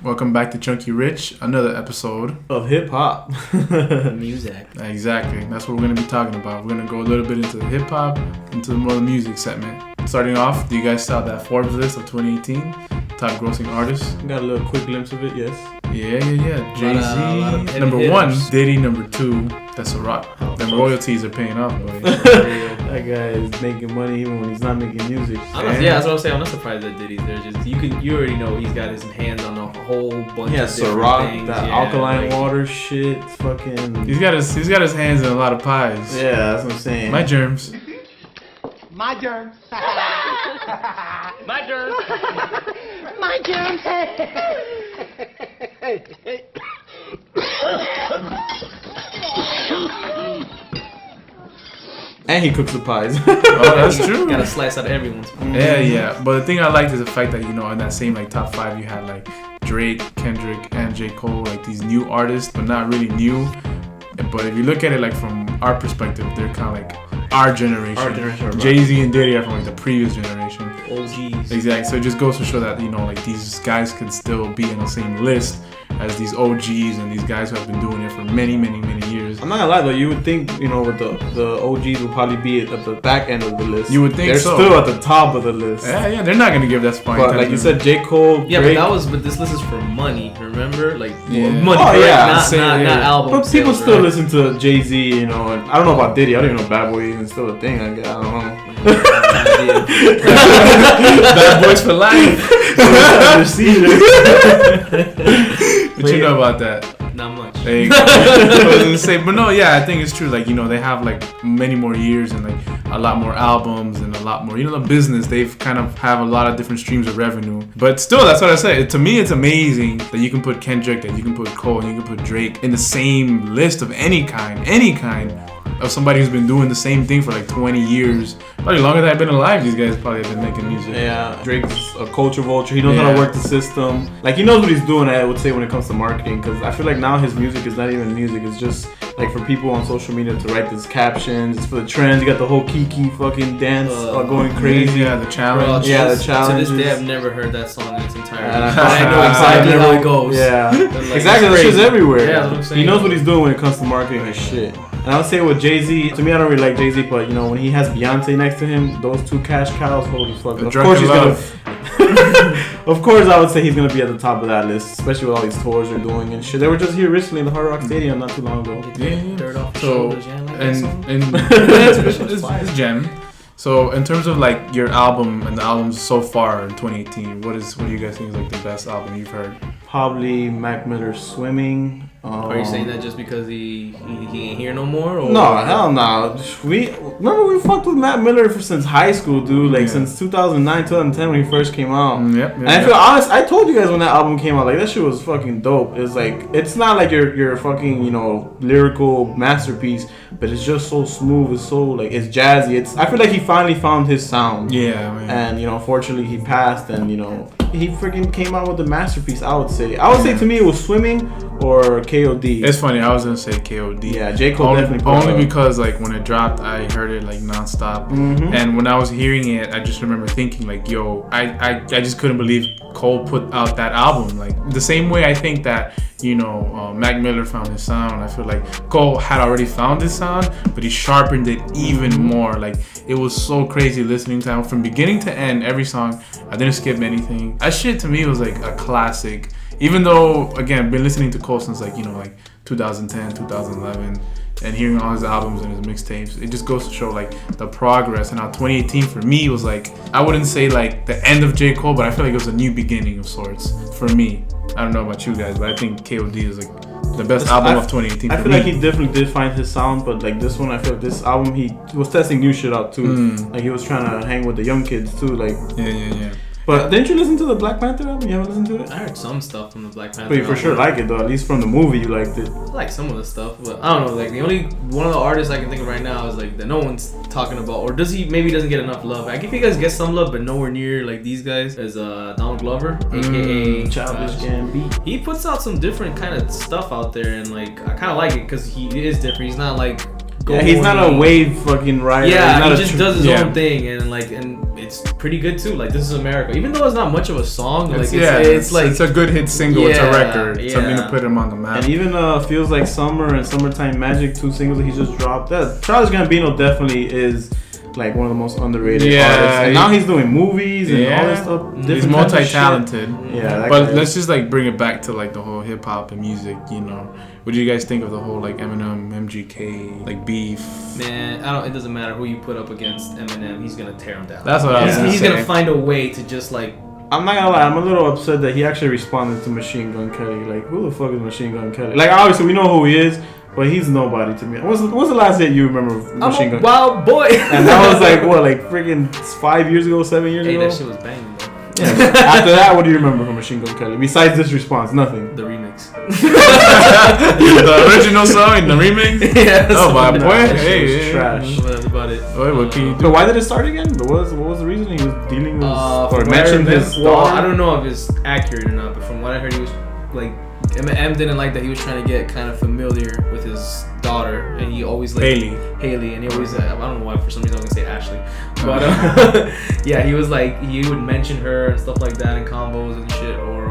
Welcome back to Chunky Rich, another episode of hip-hop music. Exactly, that's what we're going to be talking about. We're going to go a little bit into the hip-hop, into the more music segment. Starting off, do you guys saw that Forbes list of 2018? Top grossing artists? Got a little quick glimpse of it, yes. Yeah. Jay-Z, number one. Diddy, number two. That's a rock. Them royalties are paying off, boy. That guy is making money even when he's not making music. That's what I'm saying. I'm not surprised that Diddy's there. Just you already know he's got his hands on a whole bunch of different things. That alkaline water shit, fucking. He's got his hands in a lot of pies. Yeah, that's what I'm saying. My germs. My germs. My germs. My germs. And he cooks the pies. Oh, that's true. Got a slice out of everyone's pie. Yeah. But the thing I liked is the fact that, in that same top five, you had like Drake, Kendrick, and J. Cole, like these new artists, but not really new. But if you look at it like from our perspective, they're kind of like our generation. Right. Jay-Z and Diddy are from like the previous generation. OGs. Exactly. So it just goes to show that, like these guys can still be in the same list as these OGs and these guys who have been doing it for many, many, many years. I'm not gonna lie though, you would think, with the OGs would probably be at the back end of the list. You would think they're so. They're still at the top of the list. Yeah, they're not gonna give that spot. But like you said, J. Cole, yeah, Drake, but this list is for money, remember? Like money, not albums. But people sales, still right? listen to Jay-Z, and I don't know about Diddy. I don't even know Bad Boy even still a thing. I don't know. Bad Boys for life. What you know about that? Not much. There you go. I was gonna say, but no, yeah, I think it's true. Like, they have like many more years and like a lot more albums and a lot more, the business. They've kind of have a lot of different streams of revenue. But still, that's what I said. To me, it's amazing that you can put Kendrick, that you can put Cole, and you can put Drake in the same list of any kind of somebody who's been doing the same thing for like 20 years. Probably longer than I've been alive, these guys probably have been making music. Yeah, Drake's a culture vulture. He knows how to work the system. Like, he knows what he's doing, I would say, when it comes to marketing. Because I feel like now his music is not even music. It's just like for people on social media to write these captions. It's for the trends. You got the whole Kiki fucking dance going crazy. Yeah, the challenge. The challenge. To this day, I've never heard that song in its entirety. I know exactly how it goes. Yeah, like, exactly. That shit's everywhere. Yeah, that's what I'm saying. He knows what he's doing when it comes to marketing his shit. And I would say with Jay-Z, to me, I don't really like Jay-Z, but when he has Beyonce next to him, those two cash cows, holy fuck. Of course he's gonna. Of course, I would say he's gonna be at the top of that list, especially with all these tours they're doing and shit. They were just here recently in the Hard Rock Stadium not too long ago. Yeah. Dirt off the So shoulders, yeah, like it's gem. So in terms of like your album and the albums so far in 2018, what do you guys think is like the best album you've heard? Probably Mac Miller's Swimming. Are you saying that just because he ain't here no more? Or? No, hell no. We fucked with Mac Miller since high school, dude. Like since 2009, 2010 when he first came out. And I feel honest. I told you guys when that album came out, like that shit was fucking dope. It's like it's not like your fucking lyrical masterpiece, but it's just so smooth. It's so like it's jazzy. I feel like he finally found his sound. Yeah, man. And unfortunately he passed, and he freaking came out with a masterpiece. I would say to me it was Swimming or KOD. It's funny, I was gonna say KOD. Yeah, J. Cole definitely. Only because like when it dropped, I heard it like nonstop, and when I was hearing it, I just remember thinking like, yo, I just couldn't believe Cole put out that album. Like the same way I think that Mac Miller found his sound. I feel like Cole had already found his sound, but he sharpened it even more. Like it was so crazy listening to him from beginning to end. Every song, I didn't skip anything. That shit to me was like a classic. Even though, again, I've been listening to Cole since like 2010, 2011, and hearing all his albums and his mixtapes, it just goes to show like the progress. And now 2018 for me was like, I wouldn't say like the end of J. Cole, but I feel like it was a new beginning of sorts for me. I don't know about you guys, but I think KOD is like the best album of 2018 I feel like he definitely did find his sound, but like this one, I feel like this album he was testing new shit out too. Like he was trying to hang with the young kids too. Like yeah. But didn't you listen to the Black Panther album? You haven't listened to it? I heard some stuff from the Black Panther. But you for sure like it though. At least from the movie, you liked it. I like some of the stuff, but I don't know. Like the only one of the artists I can think of right now is like that no one's talking about, or maybe doesn't get enough love. I think he guys get some love, but nowhere near like these guys. Is Donald Glover, aka Childish Gambino. He puts out some different kind of stuff out there, and like I kind of like it because he is different. He's not like he's not a wave fucking rider. Yeah, he just does his own thing, and it's pretty good too. Like, This Is America, even though it's not much of a song, like it's like it's a good hit single. It's a record. Yeah. Something to put him on the map. And even Feels Like Summer and Summertime Magic, 2 singles that he just dropped. That Childish Gambino definitely is like one of the most underrated artists. And now he's doing movies and all this stuff. He's multi-talented. Yeah, but let's just like bring it back to like the whole hip hop and music. You know, what do you guys think of the whole like Eminem, MGK, like beef? Man, it doesn't matter who you put up against Eminem, he's gonna tear him down. That's what I was gonna say. He's gonna find a way to just like. I'm not gonna lie, I'm a little upset that he actually responded to Machine Gun Kelly. Like, who the fuck is Machine Gun Kelly? Like, obviously we know who he is, but he's nobody to me. What's the last hit you remember of Machine Gun? Wild boy. And that was like what, like freaking 5 years ago, 7 years ago? Hey, that shit was banging, bro. Yeah. After that, what do you remember from Machine Gun Kelly? Besides this response, nothing. The remix. The original song and the remix? Yeah. Oh, my boy. That shit Hey, was yeah. trash. Well, that's about it. Wait, what can you do? But why did it start again? What was the reason he was dealing with or from what I mentioned his remember- well, daughter? I don't know if it's accurate or not, but from what I heard, he was like Eminem didn't like that he was trying to get kind of familiar with his daughter, and he always like Haley, and he always I don't know why for some reason I was gonna say Ashley, but yeah, he was like he would mention her and stuff like that in combos and shit, or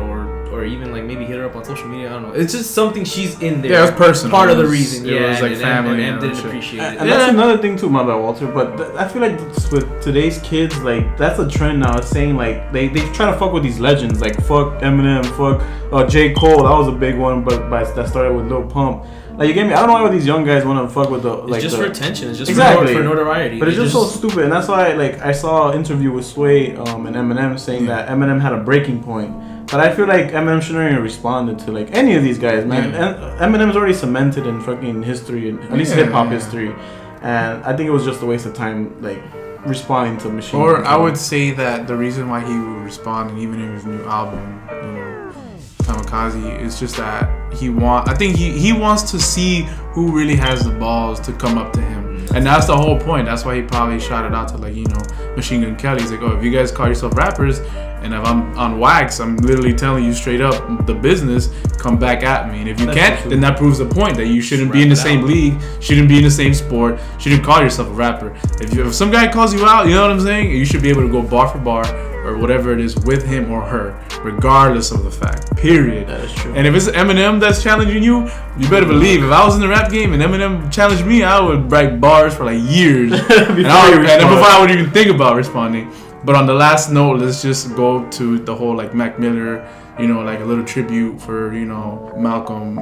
even like maybe hit her up on social media. I don't know. It's just something she's in there. Yeah, it was personal. Part of the reason. It was like and family. And didn't shit. appreciate it. And that's another thing too, my bad, Walter. But I feel like with today's kids, like that's a trend now. It's saying like they try to fuck with these legends, like fuck Eminem, fuck J. Cole. That was a big one, but that started with Lil Pump. Like you get me? I don't know why these young guys want to fuck with the like. It's just for attention. It's just exactly for notoriety. But it's just so stupid, and that's why like I saw an interview with Sway and Eminem saying that Eminem had a breaking point. But I feel like Eminem shouldn't even responded to like any of these guys, man. And Eminem's already cemented in fucking history, and at least hip hop history. And I think it was just a waste of time, like responding to Machine. Or I would say that the reason why he would respond, and even in his new album, you know, Kamikaze, is just that he wants to see who really has the balls to come up to him. And that's the whole point. That's why he probably shouted out to like, you know, Machine Gun Kelly. He's like, oh, if you guys call yourself rappers, and if I'm on wax, I'm literally telling you straight up the business, come back at me. And if you can't, then that proves the point that you shouldn't be in the same league, shouldn't be in the same sport, shouldn't call yourself a rapper. If some guy calls you out, you know what I'm saying? You should be able to go bar for bar or whatever it is with him or her, regardless of the fact. Period. That is true. And if it's Eminem that's challenging you, you better believe if I was in the rap game and Eminem challenged me, I would write bars for like years before I would even think about responding. But on the last note, let's just go to the whole like Mac Miller, you know, like a little tribute for, you know, Malcolm.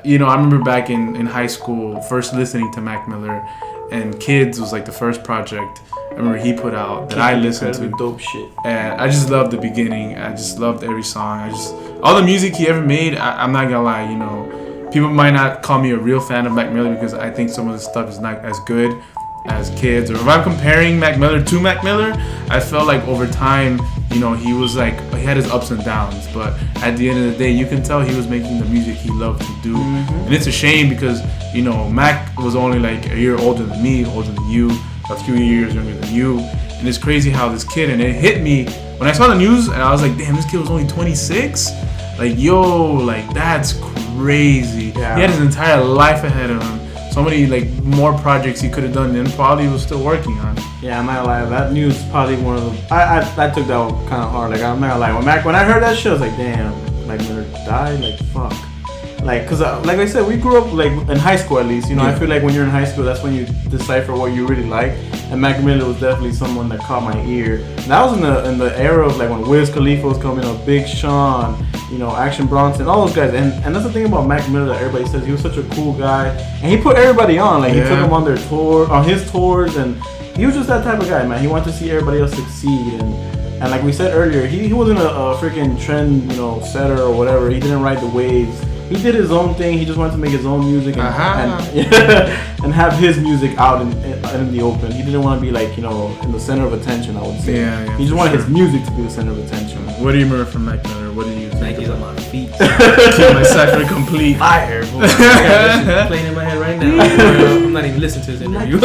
You know, I remember back in high school, first listening to Mac Miller, and Kids was like the first project I remember he put out that I listened to. Dope shit. And I just loved the beginning. I just loved every song. All the music he ever made, I'm not gonna lie, you know, people might not call me a real fan of Mac Miller because I think some of the stuff is not as good as Kids. Or if I'm comparing Mac Miller to Mac Miller, I felt like over time, you know, he had his ups and downs, but at the end of the day, you can tell he was making the music he loved to do. And it's a shame because, you know, Mac was only like a year older than me, older than you, a few years younger than you. And it's crazy how this kid, and it hit me when I saw the news, and I was like, damn, this kid was only 26? Like, yo, like, that's crazy. Yeah. He had his entire life ahead of him. So many like more projects he could have done and probably was still working on. Yeah, I'm not gonna lie. That news is probably one of the. I took that one kind of hard. Like I'm not gonna lie. When I heard that shit, I was like, damn, Mac Miller died. Like fuck. Like, cause like I said, we grew up like in high school at least. You know, I feel like when you're in high school, that's when you decipher what you really like. And Mac Miller was definitely someone that caught my ear. And that was in the era of like when Wiz Khalifa was coming up, Big Sean, you know, Action Bronson, all those guys. And that's the thing about Mac Miller that everybody says he was such a cool guy, and he put everybody on. Like he took them on his tours, and he was just that type of guy, man. He wanted to see everybody else succeed, and like we said earlier, he wasn't a freaking trend, you know, setter or whatever. He didn't ride the waves. He did his own thing. He just wanted to make his own music and have his music out in the open. He didn't want to be like, you know, in the center of attention, I would say. Yeah, he just wanted his music to be the center of attention. What do you remember from Mac Miller? What do you think? Nike's on my feet. Keep my cipher complete. Fire, boy. I got this shit playing in my head right now. I'm not even listening to this interview.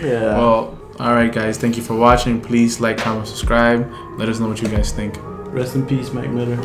Yeah. Well, alright guys, thank you for watching. Please like, comment, subscribe. Let us know what you guys think. Rest in peace, Mac Miller.